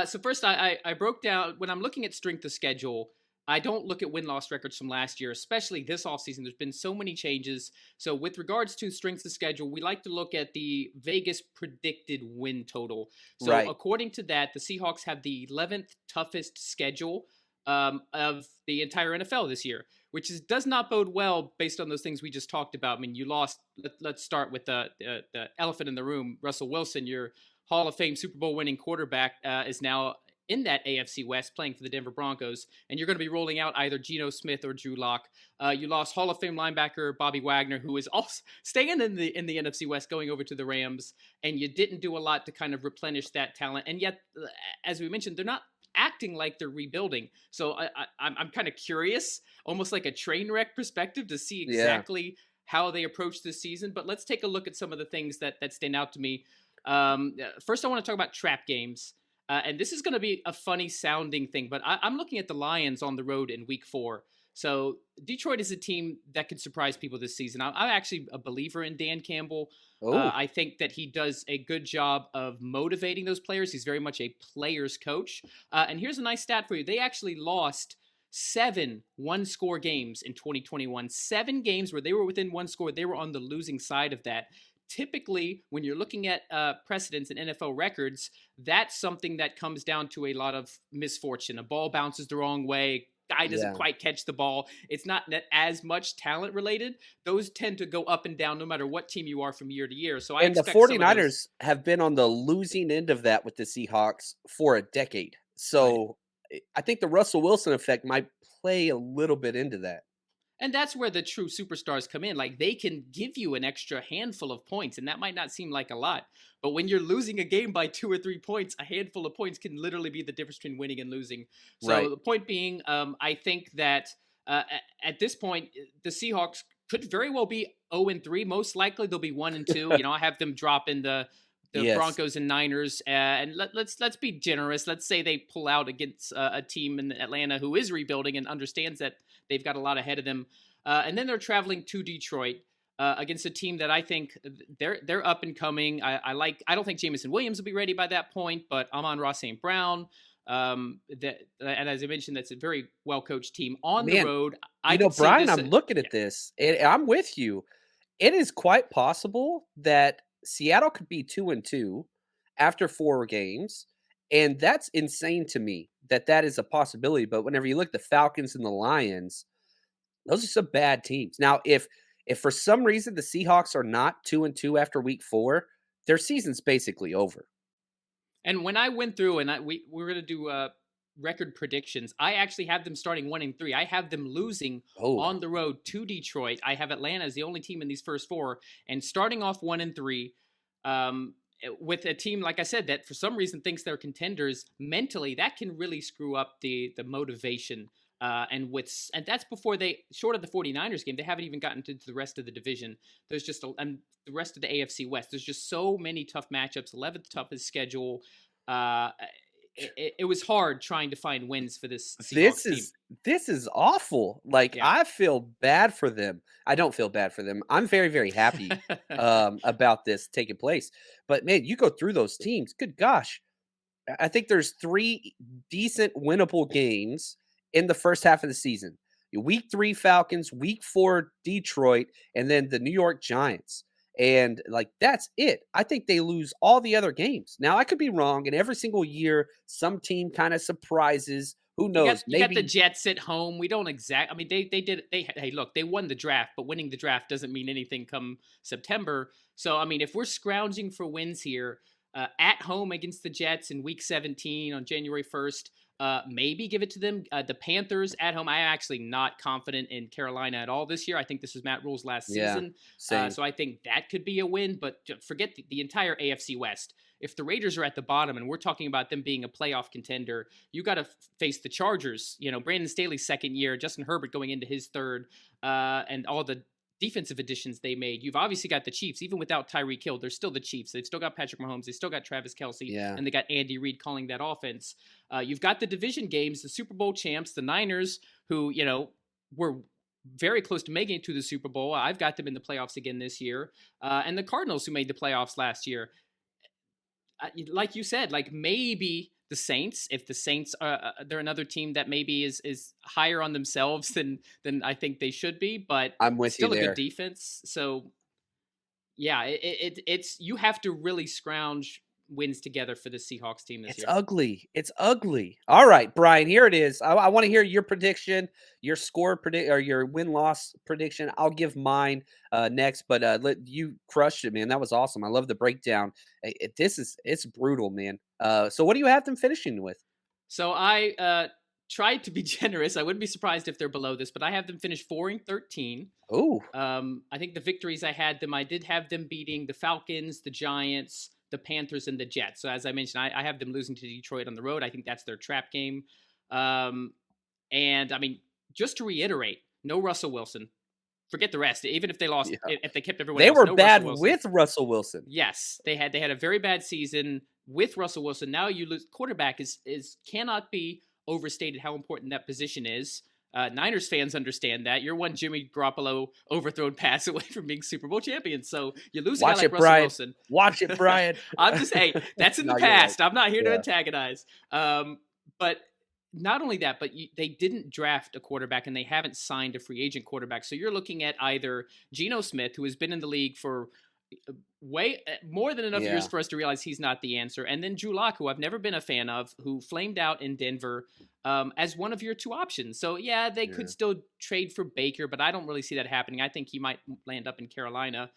So first, I broke down when I'm looking at strength of schedule. I don't look at win-loss records from last year, especially this offseason. There's been so many changes. So with regards to strength of schedule, we like to look at the Vegas predicted win total. So Right. according to that, the Seahawks have the 11th toughest schedule of the entire NFL this year, which does not bode well based on those things we just talked about. I mean, you lost. Let's start with the elephant in the room. Russell Wilson, your Hall of Fame Super Bowl winning quarterback, is now in that AFC West playing for the Denver Broncos, and you're going to be rolling out either Geno Smith or Drew Lock. You lost Hall of Fame linebacker Bobby Wagner, who is also staying in the NFC West, going over to the Rams, and you didn't do a lot to kind of replenish that talent. And yet, as we mentioned, they're not acting like they're rebuilding. So I'm kind of curious, almost like a train wreck perspective, to see Yeah. exactly how they approach this season. But let's take a look at some of the things that stand out to me. First, I want to talk about trap games. And this is going to be a funny sounding thing, but I'm looking at the Lions on the road in week 4. So Detroit is a team that could surprise people this season. I'm actually a believer in Dan Campbell. Oh, I think that he does a good job of motivating those players. He's very much a player's coach. And here's a nice stat for you. They actually lost 7 one-score games in 2021. 7 games where they were within one score. They were on the losing side of that. Typically, when you're looking at precedents and NFL records, that's something that comes down to a lot of misfortune. A ball bounces the wrong way. Guy doesn't yeah. quite catch the ball. It's not as much talent related. Those tend to go up and down no matter what team you are from year to year. So I And the expect some of those. 49ers have been on the losing end of that with the Seahawks for a decade. Right. So I think the Russell Wilson effect might play a little bit into that. And that's where the true superstars come in. Like, they can give you an extra handful of points, and that might not seem like a lot. But when you're losing a game by 2 or 3 points, a handful of points can literally be the difference between winning and losing. So Right. the point being, I think that at this point, the Seahawks could very well be 0-3. Most likely they'll be 1-2. I have them drop in the Yes. Broncos and Niners, and let's be generous. Let's say they pull out against a team in Atlanta who is rebuilding and understands that they've got a lot ahead of them, and then they're traveling to Detroit against a team that I think they're up and coming. I like. I don't think Jamison Williams will be ready by that point, but Amon-Ra St. Brown. And as I mentioned, that's a very well coached team on the Man, road. I could see Brian, this. I'm looking at this and I'm with you. It is quite possible that Seattle could be 2-2 after 4 games. And that's insane to me that that is a possibility. But whenever you look at the Falcons and the Lions, those are some bad teams. Now, if for some reason the Seahawks are not 2-2 after week 4, their season's basically over. And when I went through and we were going to do record predictions, I actually have them starting 1-3. I have them losing Oh, on the road to Detroit. I have Atlanta as the only team in these first 4, and starting off 1-3. With a team, like I said, that for some reason thinks they're contenders mentally, that can really screw up the motivation. And that's before they, short of the 49ers game, they haven't even gotten to the rest of the division. There's just and the rest of the AFC West. There's just so many tough matchups. 11th toughest schedule. It was hard trying to find wins for this this Seahawks team. is this is awful. Like, Yeah. I feel bad for them. I don't feel bad for them. I'm very, very happy about this taking place. But man, you go through those teams. Good gosh, I think there's 3 decent winnable games in the first half of the season. Week 3 Falcons, week 4 Detroit, and then the New York Giants. And like, that's it. I think they lose all the other games. Now, I could be wrong, and every single year some team kind of surprises. Who knows? You got the Maybe. Jets at home. We don't I mean, hey, look, they won the draft, but winning the draft doesn't mean anything come September. So I mean, if we're scrounging for wins here, at home against the Jets in Week 17 on January 1st, maybe give it to them. The Panthers at home. I'm actually not confident in Carolina at all this year. I think this was Matt Rule's last Yeah, season. same. So I think that could be a win, but forget the entire AFC West. If the Raiders are at the bottom and we're talking about them being a playoff contender, you got to face the Chargers. Brandon Staley's second year, Justin Herbert going into his third, and all the defensive additions they made. You've obviously got the Chiefs. Even without Tyreek Hill, they're still the Chiefs. They've still got Patrick Mahomes. They still got Travis Kelce. Yeah. And they got Andy Reid calling that offense. You've got the division games, the Super Bowl champs, the Niners, who, were very close to making it to the Super Bowl. I've got them in the playoffs again this year. And the Cardinals, who made the playoffs last year. Like you said, like maybe the Saints. If the Saints are they're another team that maybe is higher on themselves than I think they should be, but I'm with you still a good there. defense. So yeah, it's you have to really scrounge wins together for the Seahawks team this It's year. ugly. It's ugly. All right, Brian, here it is. I want to hear your prediction, your score predict or your win-loss prediction. I'll give mine next, but you crushed it, man. That was awesome. I love the breakdown. It's brutal, man. So what do you have them finishing with? So I tried to be generous. I wouldn't be surprised if they're below this, but I have them finish 4-13. Oh, I think the victories I did have them beating the Falcons, the Giants, the Panthers, and the Jets. So as I mentioned, I have them losing to Detroit on the road. I think that's their trap game. And I mean, just to reiterate, no Russell Wilson. Forget the rest. Even if they lost, yeah. if they kept everyone They else, were no Russell bad Wilson. with Russell Wilson. Yes, they had a very bad season with Russell Wilson. Now you lose quarterback is cannot be overstated how important that position is. Niners fans understand that. You're one Jimmy Garoppolo overthrown pass away from being Super Bowl champion. So you lose a guy Watch like it, Russell Brian. Wilson. Watch it, Brian. I'm just hey, that's in the No, you're right. past. I'm not here to Yeah. antagonize. But not only that, but they didn't draft a quarterback and they haven't signed a free agent quarterback. So you're looking at either Geno Smith, who has been in the league for way more than enough years Yeah. for us to realize he's not the answer. And then Drew Lock, who I've never been a fan of, who flamed out in Denver as one of your two options. So yeah, they Yeah. could still trade for Baker, but I don't really see that happening. I think he might land up in Carolina.